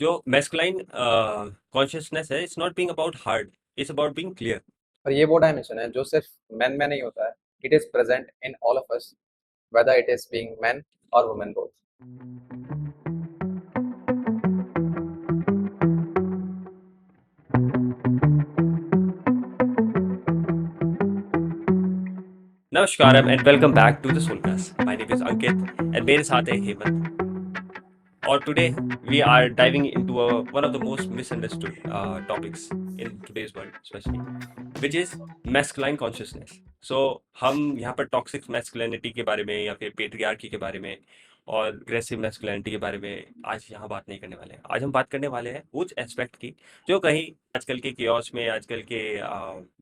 जो masculine consciousness है, it's not being about hard, it's about being clear. और ये वो डायमेंशन है जो सिर्फ मेन में नहीं होता है. It is present in all of us, whether it is being man और वुमेन बोथ. नमस्कार and welcome back to the Soulcast. My name is Ankit and मेरे साथ है हेमंत। और today we are diving into one of the most misunderstood topics in today's world specially, which is masculine consciousness. So हम यहाँ पर toxic masculinity के बारे में या फिर पेट्रियार्की के बारे में और अग्रेसिव मैस्कुलिनिटी के बारे में आज यहाँ बात नहीं करने वाले हैं। आज हम बात करने वाले हैं उस एस्पेक्ट की जो कहीं आजकल के कियोस में, आजकल के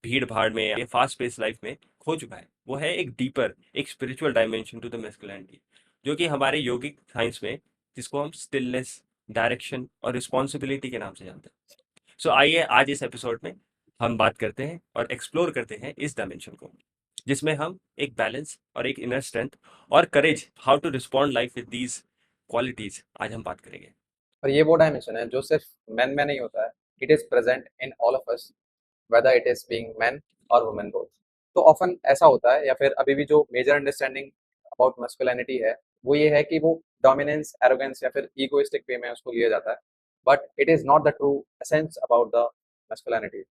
भीड़ भाड़ में, ये फास्ट पेस लाइफ में खो चुका है। वो है एक डीपर, एक spiritual dimension to the masculinity, जो कि हमारे योगिक साइंस में, जिसको हम स्टिलनेस, डायरेक्शन और रिस्पॉन्सिबिलिटी के नाम से जानते हैं। सो आइए आज इस एपिसोड में हम बात करते हैं और एक्सप्लोर करते हैं इस डायमेंशन को, जिसमें हम एक बैलेंस और एक इनर स्ट्रेंथ और courage, how to respond life with these qualities, आज हम बात करेंगे। और ये वो डायमेंशन है जो सिर्फ मेन में नहीं होता है. It is present in all of us, whether it is being man और वुमेन बोथ. तो ऑफन ऐसा होता है, या फिर अभी भी जो मेजर अंडरस्टैंडिंग अबाउट मस्कुलिनिटी है वो ये है कि वो डोमिनेंस, एरोगेंस या फिर ईगोइस्टिक वे में उसको लिया जाता है. But it is not the true essence about the masculinity.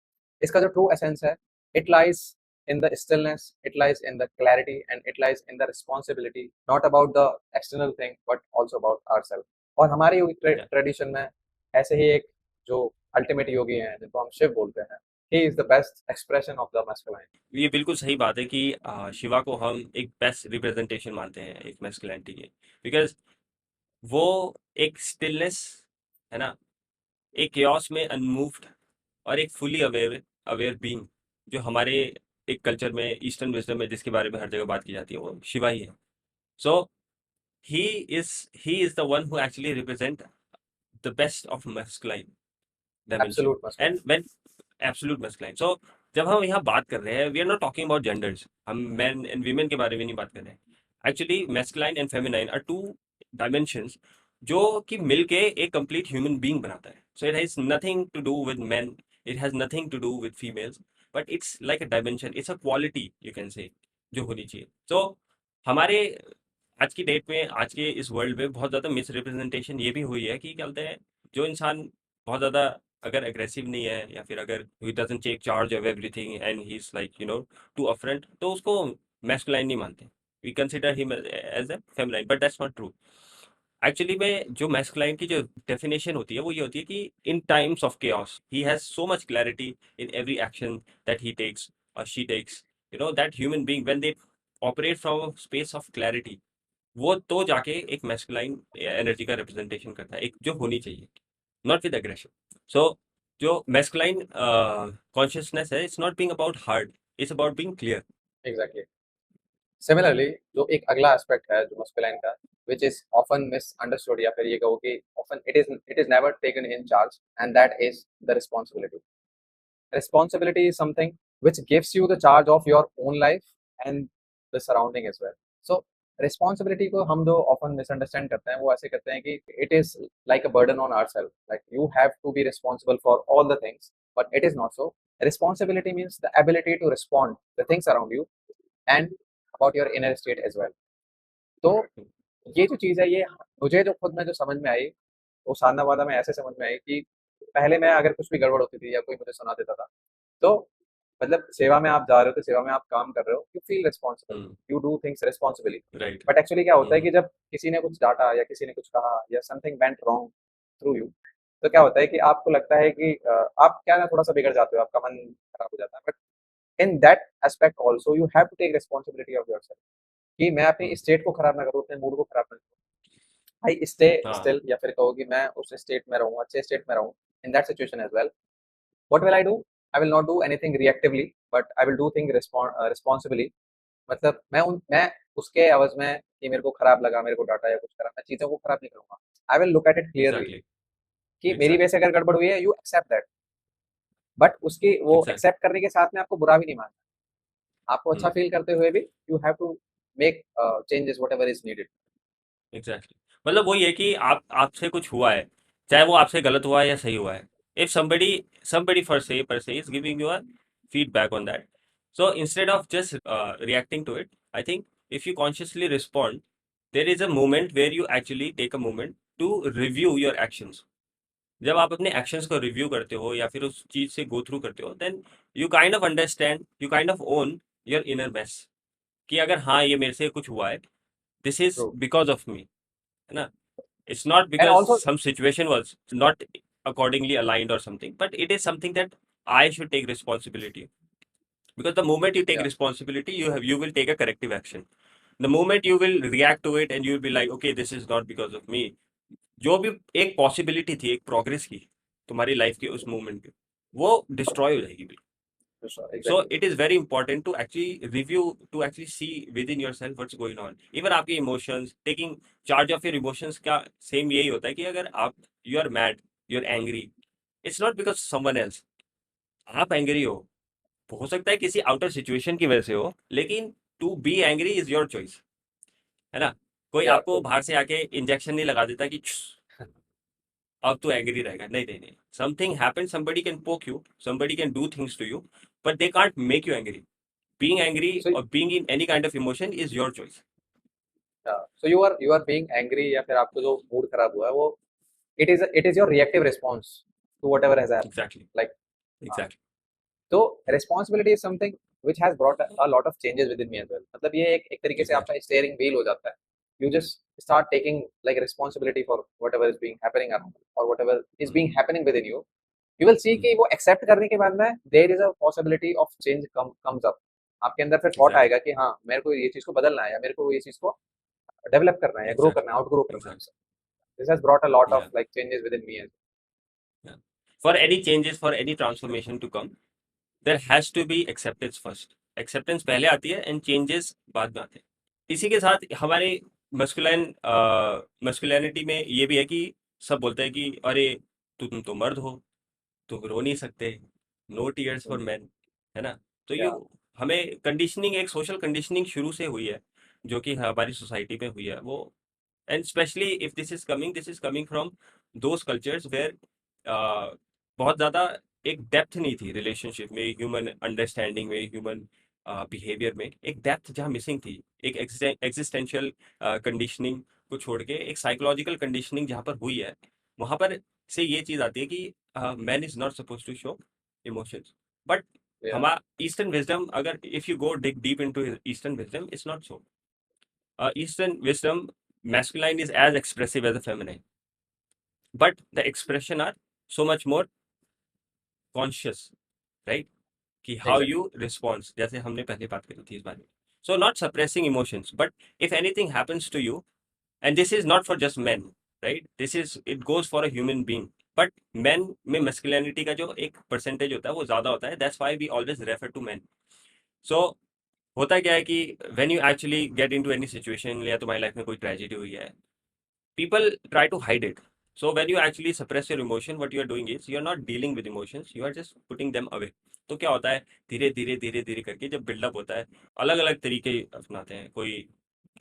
इसका जो ट्रू एसेंस है, it lies in the stillness, it lies in the clarity, and it lies in the responsibility, not about the external thing but also about ourselves. और हमारे tradition में ऐसे ही एक जो ultimate योगी हैं जिनको हम शिव बोलते हैं, ही is the best expression of the masculine. ये बिल्कुल सही बात है कि शिवा को हम एक बेस्ट रिप्रेजेंटेशन मानते हैं एक मैस्कुलिनिटी के, बिकॉज वो एक स्टिलनेस है ना, एक chaos में अनमूव्ड और एक फुली अवेयर अवेयर बीइंग, जो हमारे एक कल्चर में, ईस्टर्न विजडम में, जिसके बारे में हर जगह बात की जाती है, वो शिवा ही है। So he is he is the one who actually represent the best of masculine dimension absolute and masculine. When absolute masculine. So जब हम यहाँ बात कर रहे हैं, we are not talking about genders, हम मैन एंड वीमेन के बारे में नहीं बात कर रहे हैं। Actually masculine and feminine are two dimensions जो कि मिलके एक कंप्लीट ह्यूमन बीइंग बनाता है। So it has nothing to do with man, it has nothing to do with females, but it's like a dimension, it's a quality you can say, जो होनी चाहिए। तो हमारे आज की डेट में, आज के इस वर्ल्ड में बहुत ज़्यादा मिस रिप्रेजेंटेशन ये भी हुई है कि क्या बोलते हैं, जो इंसान बहुत ज़्यादा अगर एग्रेसिव नहीं है या फिर अगर he doesn't take charge of everything and he is like to affront, तो उसको मैस्कुलाइन नहीं मानते। We consider him as a feminine, but that's not true. Actually में जो मैस्कुलाइन की जो डेफिनेशन होती है वो ये होती है कि in times of chaos he has so much clarity in every action that he takes और she takes, that human being when they operate from space of clarity, वो तो जाके एक मैस्कुलाइन एनर्जी का रिप्रेजेंटेशन करता है, एक जो होनी चाहिए, नॉट विद एग्रेशन। सो जो मैस्कुलाइन कॉन्शियसनेस है, it's not being about hard, it's about being clear. Exactly. Similarly, जो एक अगला एस्पेक्ट है जो मस्कुलाइन का, विच इज ऑफन मिसअंडरस्टूड, या फिर ये कहो कि often it is never taken in charge, and that is the responsibility. Responsibility is something which gives you the charge of your own life and the surrounding as well. So responsibility को हम जो often misunderstand करते हैं, वो ऐसे करते हैं कि it is like a burden on ourselves, like you have to be responsible for all the things, but it is not so. Responsibility means the ability to respond the things around you and about your inner state as well. तो ये जो चीज़ है, ये मुझे जो खुद में जो समझ में आई, वो साधना वादा में ऐसे समझ में आई कि पहले मैं अगर कुछ भी गड़बड़ होती थी या कोई मुझे सुना देता था, तो मतलब सेवा में आप जा रहे हो, तो सेवा में आप काम कर रहे हो, you feel responsible, you do things responsibly. Right. But actually क्या होता है कि जब किसी ने कुछ डांटा या किसी ने कुछ कहा या something went wrong through you, तो क्या होता है कि आपको लगता है कि आप क्या ना थोड़ा सा बिगड़ जाते हो, आपका मन खराब हो जाता है. But in that aspect also you have to take responsibility of yourself, कि मैं अपनी स्टेट को खराब ना करूँ, अपने मूड को खराब ना करूँ. भाई स्टे हाँ। स्टिल, या फिर कहो कि मैं उस स्टेट में रहूँ, अच्छे स्टेट में रहूँ. In that situation as well, what will I do? I will not do anything reactively, but I will do things responsibly. मतलब मैं उसके एवज में कि मेरे को खराब लगा, मेरे को डांटा या कुछ करा, मैं चीज़ों को खराब नहीं करूँगा. I will look at it clearly exactly. कि मेरी वजह एग्जैक्टली। से अगर गड़बड़ हुई है, यू एक्सेप्ट दैट. बट उसकी वो एग्जैक्टली। एक्सेप्ट करने के साथ में आपको बुरा भी नहीं मानना. आपको अच्छा फील करते हुए भी you have to make changes whatever is needed. Exactly. मतलब वही है कि आप आपसे कुछ हुआ है, चाहे वो आपसे गलत हुआ है या सही हुआ है. If somebody per se is giving you a feedback on that, so instead of just reacting to it, I think if you consciously respond, there is a moment where you actually take a moment to review your actions. जब आप अपने actions को review करते हो या फिर उस चीज से गो थ्रू करते हो, then you kind of understand, you kind of own your inner mess, कि अगर हाँ ये मेरे से कुछ हुआ है, this is True. Because of me, है ना. It's not And because also, some situation was not accordingly aligned or something, but it is something that I should take responsibility. Because the moment you take yeah, responsibility, you will take a corrective action. The moment you will react to it and you will be like, okay, this is not because of me. जो भी एक possibility थी, एक progress की तुम्हारी life के उस moment पे, वो डिस्ट्रॉय हो जाएगी. sure, So exactly. it is very important to actually review, to actually see within yourself what's going on. Even आपके emotions, taking charge of your emotions का same यही होता है कि अगर आप you are mad, you're angry, it's not because someone else. आप angry हो सकता है किसी outer situation की वजह से हो, लेकिन to be angry is your choice, है ना. कोई Yeah, आपको true. बाहर से आके इंजेक्शन नहीं लगा देता कि अब तो एंग्री रहेगा. नहीं नहीं नहीं, something happen, somebody can poke you, somebody can do things to you, but they can't make you angry. Being angry So or being in any kind of emotion is your choice. so you are being angry या फिर आपको जो mood खराब हुआ है वो it is your reactive response to whatever has happened. Exactly. Like हाँ, Exactly. तो responsibility is something which has brought a lot of changes within me as well. मतलब ये एक तरीके से आपका Exactly. steering wheel हो जाता है. You just start taking like responsibility for whatever is being happening around or whatever is Mm, being happening within you. You will see mm, कि वो accept करने के बाद में there is a possibility of change comes up. आपके अंदर फिर thought exactly. आएगा कि हाँ मेरे को ये चीज को बदलना है या मेरे को ये चीज को डेवलप करना है या ग्रो Exactly. करना है आउटग्रो करना है. Exactly. This has brought a lot Yeah. of like changes within me as Yeah. For any changes, for any transformation to come, there has to be acceptance first. Acceptance पहले आती है and changes बाद में आते हैं. इसी के साथ हमारे मस्कुलाइन मस्कुलिनिटी में ये भी है कि सब बोलते हैं कि अरे तुम तो मर्द हो, तुम रो नहीं सकते, no tears for well. Man, है ना. तो ये Yeah, हमें कंडीशनिंग, एक सोशल कंडीशनिंग शुरू से हुई है, जो कि हमारी सोसाइटी में हुई है वो. And specially if this is coming from those cultures where बहुत ज़्यादा एक डेप्थ नहीं थी रिलेशनशिप में, ह्यूमन अंडरस्टैंडिंग में, ह्यूमन बिहेवियर में एक डेप्थ जहाँ मिसिंग थी. एक एग्जिस्टेंशियल कंडीशनिंग को छोड़ के एक साइकोलॉजिकल कंडीशनिंग जहाँ पर हुई है, वहाँ पर से ये चीज़ आती है कि man is not suppose to show emotions. But yeah, हमारा ईस्टर्न विजडम, अगर if you go dig deep into eastern wisdom, it's not so. Eastern wisdom, masculine is as expressive as the feminine, but the expression are so much more conscious, right? कि how exactly. you respond, जैसे हमने पहले बात करी थी इस बारे में. So not suppressing emotions, but if anything happens to you, and this is not for just men, right? This is, it goes for a human being. But men में masculinity का जो एक percentage होता है वो ज़्यादा होता है. That's why we always refer to men. So होता क्या है कि when you actually get into any situation या तुम्हारी लाइफ में कोई ट्रेजेडी हुई है, people try to hide it. So when you actually suppress your emotion, what you are doing is you are not dealing with emotions, you are just putting them away. तो क्या होता है, धीरे धीरे करके जब बिल्डअप होता है, अलग अलग तरीके अपनाते हैं. कोई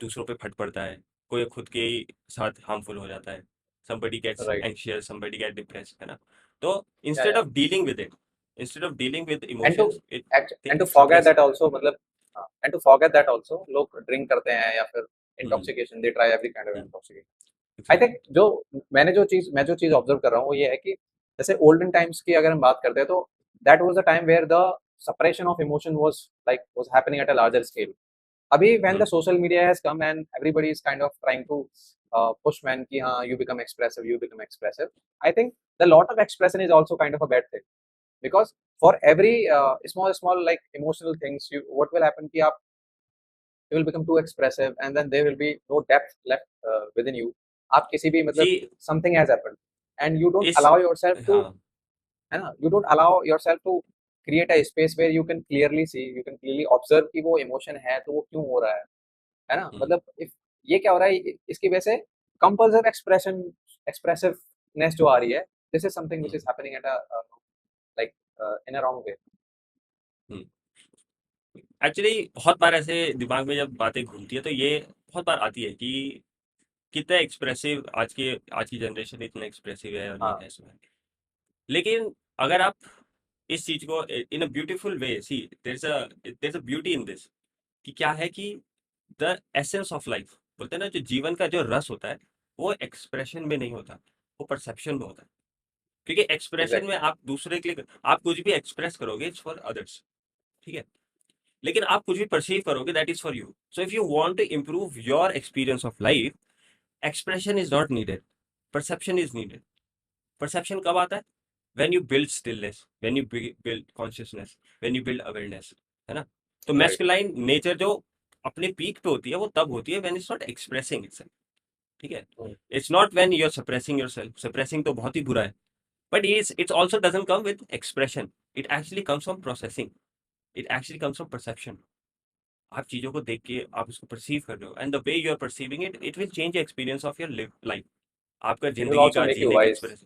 दूसरों पे फट पड़ता है, कोई खुद के ही साथ हार्मफुल हो जाता है, somebody gets Right. anxious, somebody get depressed, है ना. तो Yeah, instead yeah. of dealing with it, instead of dealing with And to emotions, they and to forget suppress that it. also मतलब हाँ, and to forget that also लोग drink करते हैं या फिर हम्म. intoxication they try every kind of hmm. intoxication. I think Exactly. जो मैं जो चीज ऑब्जर्व कर रहा हूँ वो ये है कि जैसे ओल्डन टाइम्स की अगर हम बात करते हैं तो that was the time where the separation of emotion was happening at a larger scale. अभी when the hmm. social media has come and everybody is kind of trying to push man कि हाँ you become expressive. I think the lot of expression is also kind of a bad thing because for every small like emotional things you what will happen कि आप you will become too expressive and then there will be no depth left within you. आप किसी भी मतलब See, something has happened and you don't इस allow yourself to हाँ. है ना you don't allow yourself to create a space where you can clearly see you can clearly observe कि वो emotion है तो वो क्यों हो रहा है ना हम्म. मतलब if ये क्या हो रहा है इसकी वजह से compulsive expressiveness जो आ रही है this is something which hmm. is happening at a like in a wrong way. Hmm. Actually बहुत बार ऐसे दिमाग में जब बातें घूमती है तो ये बहुत बार आती है कि कितना एक्सप्रेसिव आज की जनरेशन इतना एक्सप्रेसिव है और ये हाँ है सो है। लेकिन अगर आप इस चीज को in a beautiful way see, there is a beauty in this, कि क्या है कि द एसेंस ऑफ लाइफ बोलते हैं ना, जो जीवन का जो रस होता है वो एक्सप्रेशन में नहीं होता, वो परसेप्शन में होता है। क्योंकि एक्सप्रेशन में एग्जैक्टली आप दूसरे के लिए आप कुछ भी एक्सप्रेस करोगे इट्स फॉर अदर्स, ठीक है, लेकिन आप कुछ भी परसीव करोगे that is for you. So if you want to improve your experience of life, expression is not needed, perception is needed. Perception कब आता है? When you build stillness, when you build consciousness, when you build awareness, है ना। तो right masculine nature जो अपने peak पे होती है वो तब होती है when it's not expressing itself, ठीक है। It's not when you are suppressing yourself, suppressing तो बहुत ही बुरा है, but it's also doesn't come with expression, it actually comes from processing, it actually comes from perception. आप चीजों को देख के आप उसको परसीव कर रहे हो and the way you are perceiving it, it will change experience of your life, आपका इट विल जिंदगी आल्सो का मेक यू जीने के वाइज एक्सपीरियंस।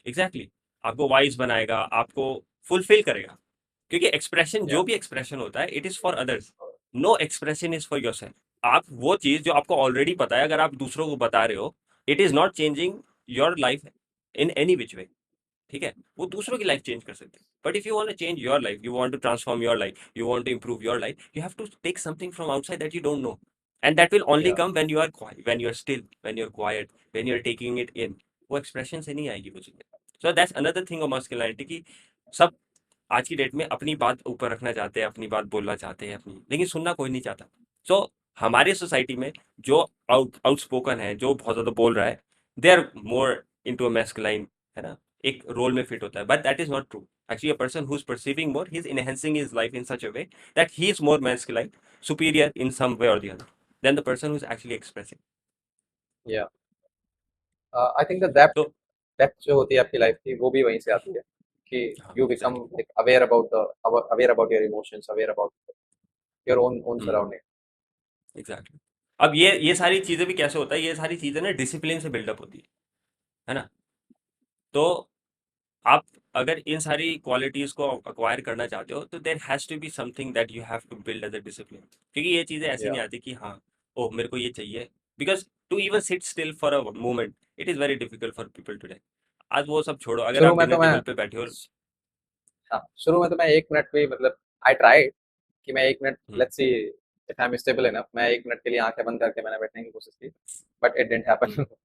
Exactly exactly. आपको वाइज बनाएगा, आपको फुलफिल करेगा, क्योंकि एक्सप्रेशन या जो भी एक्सप्रेशन होता है it is for others, no expression is for yourself. आप वो चीज जो आपको ऑलरेडी पता है अगर आप दूसरों को बता रहे हो, it is not changing your life in any which way, ठीक है। वो दूसरों की लाइफ चेंज कर सकते हैं, but if you want to change your life, you want to transform your life, you want to improve your life, you have to take something from outside that you don't know, and that will only या come when you are quiet, when you are still, when you're quiet, when you're taking it in। वो expression से नहीं आएगी वो चीजें। So that's another thing of masculinity कि सब आज की डेट में अपनी बात ऊपर रखना चाहते हैं, अपनी बात बोलना चाहते हैं अपनी, लेकिन सुनना कोई नहीं चाहता। सो हमारी सोसाइटी में जो आउटस्पोकन है, जो बहुत ज्यादा बोल रहा है, they are more into a masculine, है ना, एक रोल में फिट होता है, but that is not true. Actually, a person who's perceiving more, he's enhancing his life in such a way that he is more masculine, superior in some way or the other, than the person who's actually expressing. या I think the depth So, depth जो होती है आपकी life की वो भी वहीं से आती है कि हाँ, you become exactly. Like aware about the aware about your emotions aware about your own hmm, surrounding exactly. अब ये सारी चीजें भी कैसे होता है, ये सारी चीजें ना डिसिप्लिन से बिल्डअप होती है ना। तो आप अगर इन सारी क्वालिटीज को अक्वायर करना चाहते हो तो there has to be something that you have to build as a discipline, क्योंकि ये चीजें ऐसी या नहीं आती कि हाँ ओ मेरे को ये चाहिए, because to even sit still for a moment it is very difficult for people today. आज वो सब छोड़ो, अगर शुरू आप में डिनर तो मैं टेबल पे बैठे हो। हाँ शुरू में तो मैं 1 मिनट भी मतलब आई ट्राइड कि मैं 1 minute hmm, let's see if I am stable enough मैं 1 मिनट के लिए आंखें बंद करके मैंने बैठने की कोशिश की but it didn't hmm, happen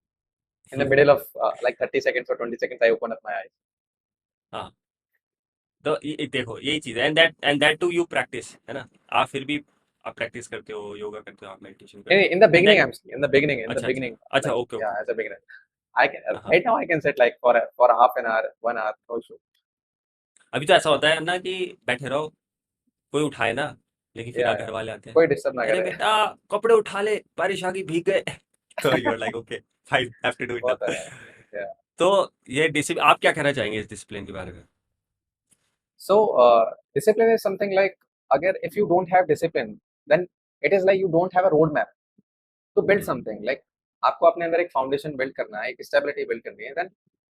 in the middle of like 30 seconds or 20 seconds I open up my eyes हाँ, तो देखो यही चीज है, and that too you practice, है ना। आप फिर भी आप प्रैक्टिस करते हो, योगा करते हो, आप मेडिटेशन करते हो, in the end beginning then I'm in the beginning in the अच्छा अच्छा beginning अच्छा, like okay yeah okay, as a beginner I can हाँ। right now I can sit like for a half an hour 1 hour no issue अभी तो ऐसा होता है ना कि बैठे रहो, कोई उठाए ना, लेकिन फिर yeah घर वाले आते हैं, कोई डिस्टर्ब ना अरे करे बेटा कपड़े उठा ले, बारिश आ गई भीग गए। तो you're like okay fine, have to do it बहुत नाउ। है yeah तो ये डिसिप्लिन, आप क्या कहना चाहेंगे इस डिसिप्लिन के बारे में? so discipline is something like agar if you don't have discipline then it is like you don't have a roadmap to build hmm, something like आपको अपने अंदर एक फाउंडेशन बिल्ड करना है एक स्टेबिलिटी बिल्ड करनी है then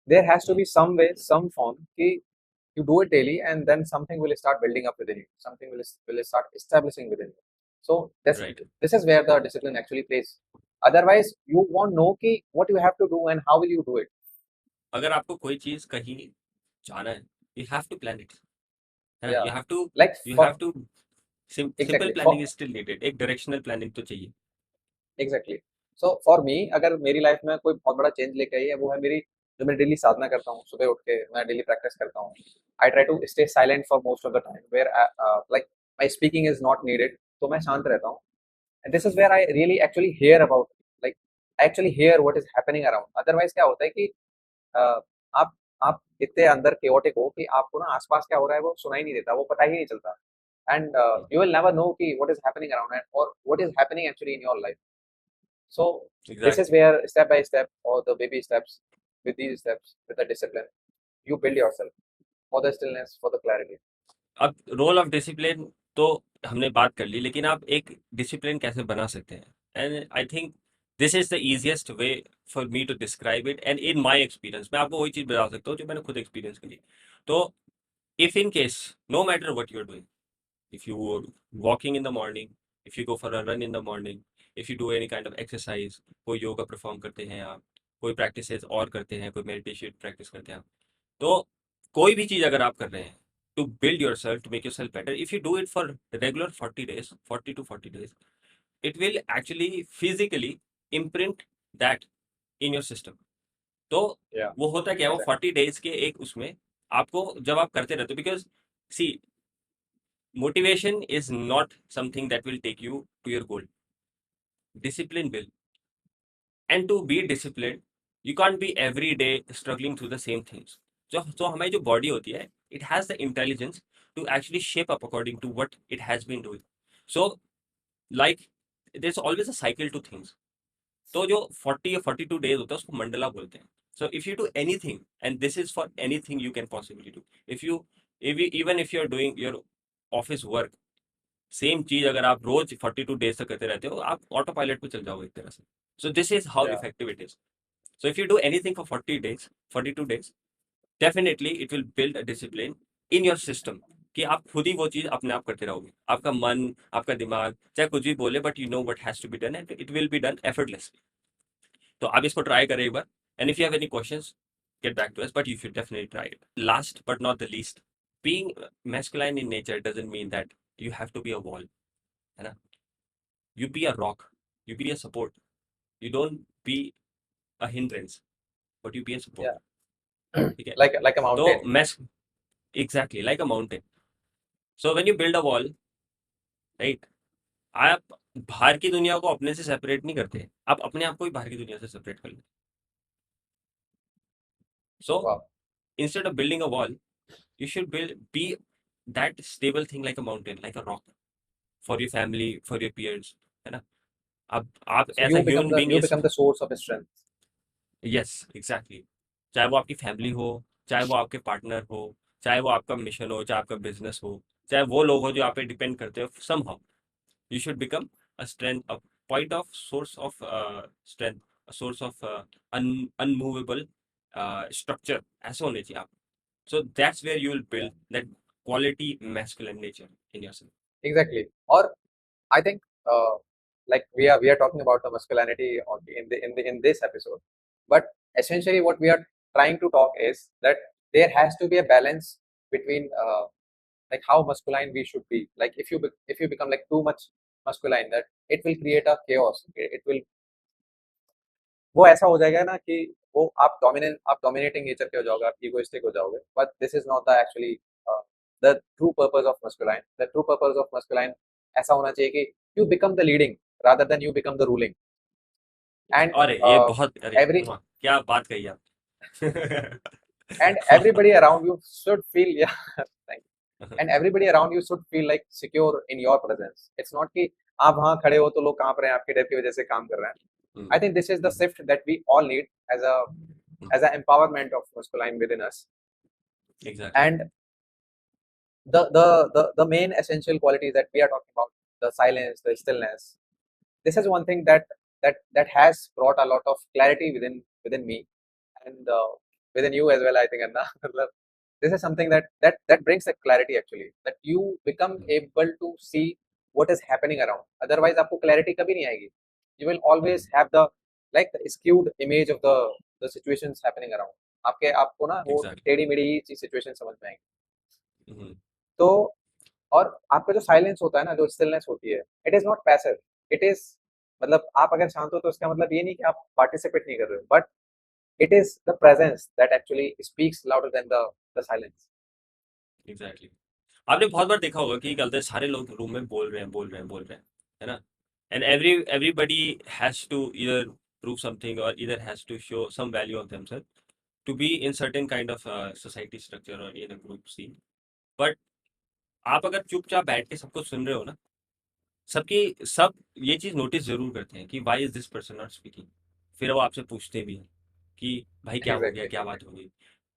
there has to hmm, be some way some form कि you do it daily and then something will start building up within you something will start establishing within you so right. this is where the discipline actually plays otherwise you won't know ki what you have to do and how will you do it अगर आपको कोई चीज कहीं जाना है, you have to plan it, है ना, yeah you have to, like you have for to, simple exactly planning for is still needed, एक डायरेक्शनल प्लानिंग तो चाहिए। एग्जैक्टली सो फॉर मी अगर मेरी लाइफ में कोई बहुत बड़ा चेंज लेके आई है वो है मेरी जो मैं डेली साधना करता हूँ सुबह उठ के मैं डेली प्रैक्टिस करता हूँ I try to stay silent for most of the time where like my speaking is not needed तो मैं शांत रहता हूँ and this is where I really actually hear about like I actually hear what is happening around otherwise क्या होता है कि आप आप इतने अंदर केओटिक हो कि आपको ना आसपास क्या हो रहा है वो सुनाई नहीं देता वो पता ही नहीं चलता and you will never know कि what is happening around and और what is happening actually in your life so this is exactly. where step by step or the baby steps with these steps with the discipline you build yourself for the stillness for the clarity. अब role of discipline तो हमने बात कर ली, लेकिन आप एक discipline कैसे बना सकते हैं, and I think this is the easiest way for me to describe it, and in my experience मैं आपको वही चीज बता सकता हूँ जो मैंने खुद एक्सपीरियंस करी। तो if in case, no matter what you are doing, if you walking in the morning, if you go for a run in the morning, if you do any kind of exercise, कोई yoga perform करते हैं आप, कोई practices और करते हैं, कोई meditation practice करते हैं आप, तो कोई भी चीज अगर आप कर रहे हैं to build yourself, to make yourself better, if you do it for regular 40 days, 40 to 40 days, it will actually physically imprint that in your system. तो Yeah, वो होता क्या है, वो exactly. 40 days के एक उसमें आपको जब आप करते रहते हो, because see motivation is not something that will take you to your goal. Discipline will. And to be disciplined, you can't be every day struggling through the same things. So हमारी जो बॉडी होती है, it has the intelligence to actually shape up according to what it has been doing. So like there's always a cycle to things. तो जो 40 या 42 days होता है उसको मंडला बोलते हैं. So if you do anything, and this is for anything you can possibly do, if you even if you're doing your office work, same चीज अगर आप रोज 42 days तक करते रहते हो, आप ऑटो पायलट पे चल जाओगे एक तरह से. So this is how Yeah, effective it is. So if you do anything for 40 days, 42 days, definitely it will build a discipline in your system, कि आप खुद ही वो चीज अपने आप करते रहोगे. आपका मन, आपका दिमाग चाहे कुछ भी बोले, but you know what has to be done and it will be done effortlessly. तो आप इसको ट्राई करें एक बार. And if you have any questions, get back to us, but you should definitely try it. Last but not the least, being masculine in nature doesn't mean that you have to be a wall, है ना. You be a rock, you be a support. You don't be a hindrance, but you be a support. yeah. ठीक है. Like a तो mountain. मैस exactly like a mountain. So when you build a wall, right, आप बाहर की दुनिया को अपने से सेपरेट नहीं करते, आप अपने आप को ही बाहर की दुनिया से सेपरेट कर लेते. So Wow. instead of building a wall, you should be that stable thing like a mountain, like a rock, for your family, for your peers, है ना. आप So as a human being, you become the source of strength. Yes exactly. चाहे वो आपकी family हो, चाहे वो आपके पार्टनर हो, चाहे वो आपका मिशन हो, चाहे आपका बिजनेस हो, चाहे वो लोग हो जो आप पे डिपेंड करते हो, somehow you should become a strength, a point of source of strength, a source of unmovable structure, ऐसे होने चाहिए आप. So that's where you will Yeah, build that quality masculine nature in yourself. exactly. Or I think like we are talking about the masculinity on in this episode, but essentially what we are trying to talk is that there has to be a balance between like how masculine we should be. Like if you become like too much masculine, that it will create a chaos. It will वो ऐसा हो जाएगा ना कि वो आप dominating nature के हो जाओगे, आप इगोइस्टिक हो जाओगे. But this is not the actually the true purpose of masculine. The true purpose of masculine ऐसा होना चाहिए कि you become the leading rather than you become the ruling. And अरे ये बहुत, अरे every क्या बात कही आप. and everybody around you should feel yeah thank you. And everybody around you should feel like secure in your presence. It's not कि आप वहां खड़े हो तो लोग कांप रहे हैं आपके डर की वजह से काम कर रहे हैं. I think this is the shift that we all need as a empowerment of masculine within us. Exactly. And the main essential qualities that we are talking about, the silence, the stillness, this is one thing that has brought a lot of clarity within me and within you as well, I think, Anna. This is something that brings that clarity actually, that you become able to see what is happening around. Otherwise आपको clarity कभी नहीं आएगी. You will always have the like the skewed image of the situations happening around. आपको ना वो exactly. टेढ़ी मेढ़ी situation समझ में आएंगी. तो और आपका जो साइलेंस होता है ना, जो स्टिलनेस होती है, it is not passive. It is मतलब आप अगर शांत हो तो इसका मतलब ये नहीं कि आप पार्टिसिपेट नहीं कर रहे हो, but it is the presence that actually speaks louder than the silence. Exactly. आपने बहुत बार देखा होगा कि क्या बोलते हैं, सारे लोग रूम में बोल रहे हैं, बोल रहे हैं, बोल रहे हैं, है ना. And everybody has to either prove something और either has to show some value of themselves to be in certain kind of society structure और in a group scene. But आप अगर चुपचाप बैठ के सबको सुन रहे हो ना, सब ये चीज नोटिस जरूर करते हैं कि why is this person not speaking. फिर वो आपसे पूछते भी हैं कि भाई क्या हो गया, एग्जैक्टली. क्या बात हो गई.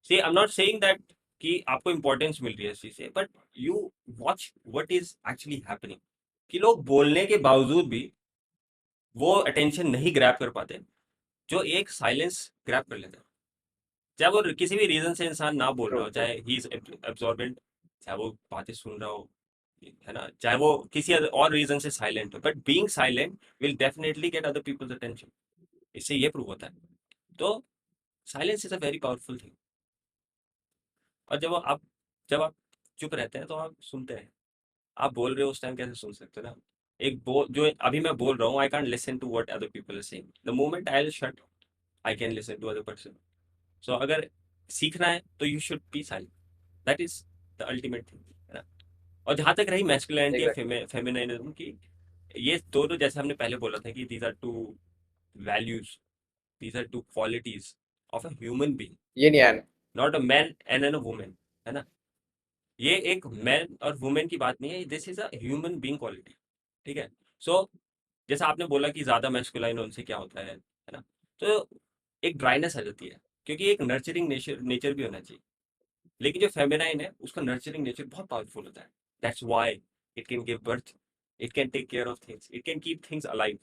See I am not saying that कि आपको इंपॉर्टेंस मिल रही है इस चीज से, but you watch what is actually happening. कि लोग बोलने के बावजूद भी वो अटेंशन नहीं ग्रैब कर पाते जो एक साइलेंस ग्रैब कर लेते हैं. चाहे वो किसी भी रीजन से इंसान ना बोल ट्रू रहा हो, ट्रू. चाहे ही इज एब्जॉर्बेंट, चाहे वो बातें सुन रहा हो, है ना, चाहे वो किसी और रीजन से साइलेंट हो, but being silent will definitely get other people's attention. इससे ये प्रूव होता है। तो silence is a very powerful thing. और जब आप चुप रहते हैं तो आप सुनते हैं। आप बोल रहे हो उस टाइम कैसे सुन सकते हो ना। एक बोल जो अभी मैं बोल रहा हूँ, I can't listen to what other people are saying. The moment I will shut, I can listen to other person. So अगर सीखना है तो you should be silent. That is the ultimate thing, है ना। और जहां तक रही मैस्कुलिनिटी Exactly. और फेमिनिज्म की, ये दोनों जैसे हमने पहले बोला था कि these are two values, these are two qualities of a human being, Yin yang. Not a man and an a woman, है ना। ये एक मैन और वुमेन की बात नहीं है, this is a human being quality. ठीक है। सो जैसा आपने बोला कि ज्यादा मैस्कुलाइन उनसे क्या होता है ना। तो एक ड्राइनेस आ जाती है, क्योंकि एक नर्चरिंग नेचर नेचर भी होना चाहिए। लेकिन जो फेमिनाइन है उसका नर्चरिंग नेचर बहुत पावरफुल होता है। That's why it can give birth, it can take care of things, it can keep things alive.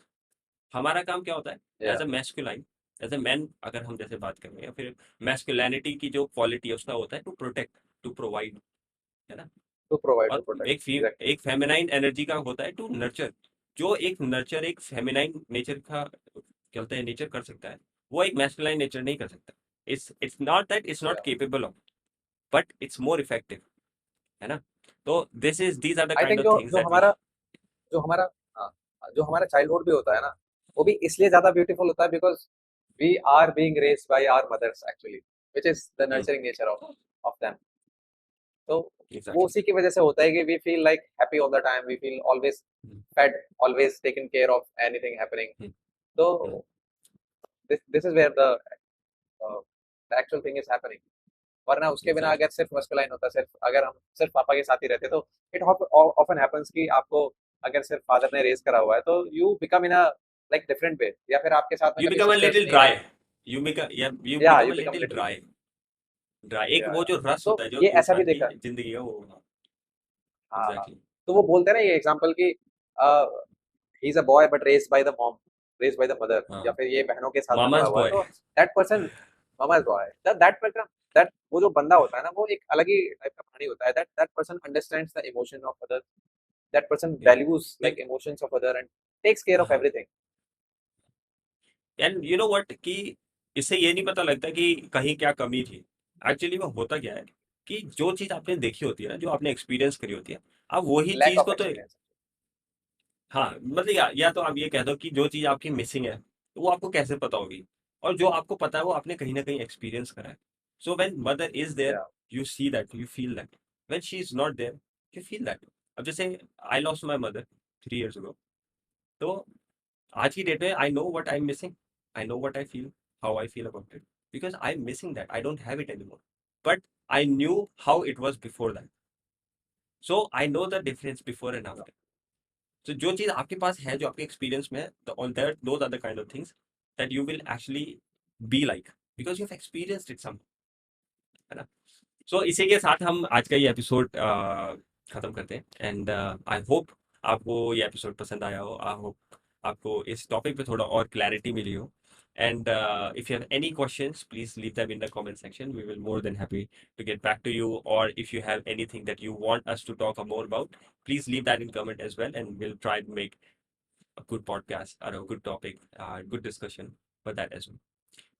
हमारा काम क्या होता है Yeah. As a masculine, as a man, अगर हम जैसे बात करें, या फिर मैस्कुलिनिटी की जो क्वालिटी है उसका होता है टू प्रोटेक्ट, टू प्रोवाइड, है ना। To provide, to और protect. Exactly. एक फेमिनाइन एनर्जी का होता है टू नर्चर। जो एक नर्चर एक फेमिनाइन नेचर का कहते हैं नेचर कर सकता है, वो एक मैस्कुलाइन नेचर नहीं कर सकता। It's not that it's not Yeah. Capable of, but it's more effective, है ना। तो this is these are the I kind think of जो थिंग्स जो दैट वी। हमारा जो हमारा हाँ, जो हमारा चाइल्डहुड भी होता है ना, वो भी इसलिए ज्यादा ब्यूटीफुल होता है because we are being raised by our mothers actually, which is the nurturing nature of them. तो वो एग्जैक्टली। उसी की वजह से होता है कि we feel like happy all the time, we feel always fed, always taken care of anything happening. So this is where the actual thing is happening. वरना उसके बिना एग्जैक्टली। अगर सिर्फ मस्कुलाइन होता, सिर्फ अगर हम सिर्फ पापा के साथ ही रहते, तो इट ऑफन हैपेंस कि आपको अगर सिर्फ फादर ने रेज करा हुआ है तो you become in a like different way, या फिर आपके साथ में यू कभी बिकम अ सिस्टर्स लिटिल नहीं ड्राई, आई। यू या become you a become little little, dry. Dry एक या वो जो रस तो होता है जो ये ऐसा भी इंसान की देखा। जिंदगी है वो। हाँ हाँ, एग्जैक्टली। तो वो बोलते हैं ना ये एग्जांपल कि he is a boy but raised by the mom, raised by the mother, या हाँ, फिर ये बहनों के साथ में बड़ा मामाज हुआ है, बॉय। तो that person mama's boy, that person, that वो जो बंदा होता है ना, वो एक अलग ही टाइप का प्राणी होता है। That that person understands the emotion of other, that person values like emotions of other and takes care of हाँ, everything. And you know what कि इससे ये नहीं पता लगता कि कहीं क्या कमी थी। एक्चुअली वो होता क्या है कि जो चीज आपने देखी होती है ना, जो आपने एक्सपीरियंस करी होती है, आप वही लैक चीज ऑफ को तो, एक्सपीरियंस। हाँ मतलब या तो आप ये कह दो कि जो चीज आपकी मिसिंग है तो वो आपको कैसे पता होगी। और जो आपको पता है वो आपने कहीं ना कहीं एक्सपीरियंस करा है। So when mother is there, या you see that, you feel that. When she is not there, you feel that. अब जैसे I lost my mother 3 years ago, तो आज की डेट में I know what I am missing, I know what I feel, how I feel about it, because I am missing that, I don't have it anymore. But I knew how it was before that. So I know the difference before and after. तो जो चीज आपके पास है, जो आपके experience में है, on that those are the kind of things that you will actually be like, because you have experienced it some, है ना। सो इसी के साथ हम आज का ये एपिसोड खत्म करते हैं। एंड आई होप आपको ये एपिसोड पसंद आया हो, आई होप आपको इस टॉपिक पे थोड़ा और क्लैरिटी मिली हो। And if you have any questions please leave them in the comment section, we will more than happy to get back to you. Or if you have anything that you want us to talk more about, please leave that in comment as well, and we'll try to make a good podcast or a good topic, good discussion for that as well.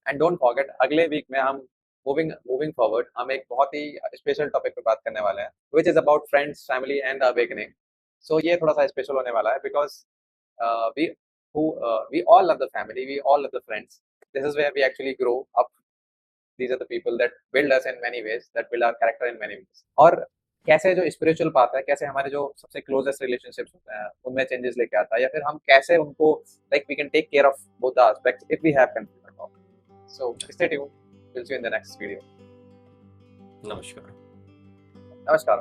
And don't forget, अगले week में हम moving moving forward हम एक बहुत ही special topic पे बात करने वाले हैं, which is about friends, family and awakening. So ये थोड़ा सा स्पेशल होने वाला है because we who we all love the family, we all love the friends. This is where we actually grow up. These are the people that build us in many ways, that build our character in many ways. और कैसे जो spiritual path है, कैसे हमारे जो सबसे closest relationships होते हैं उनमें चेंजेस लेके आता है, या फिर हम कैसे उनको like we can take care of both the aspects if we have confusion. So stay tuned. We'll see you in the next video. Namaskar. Namaskar.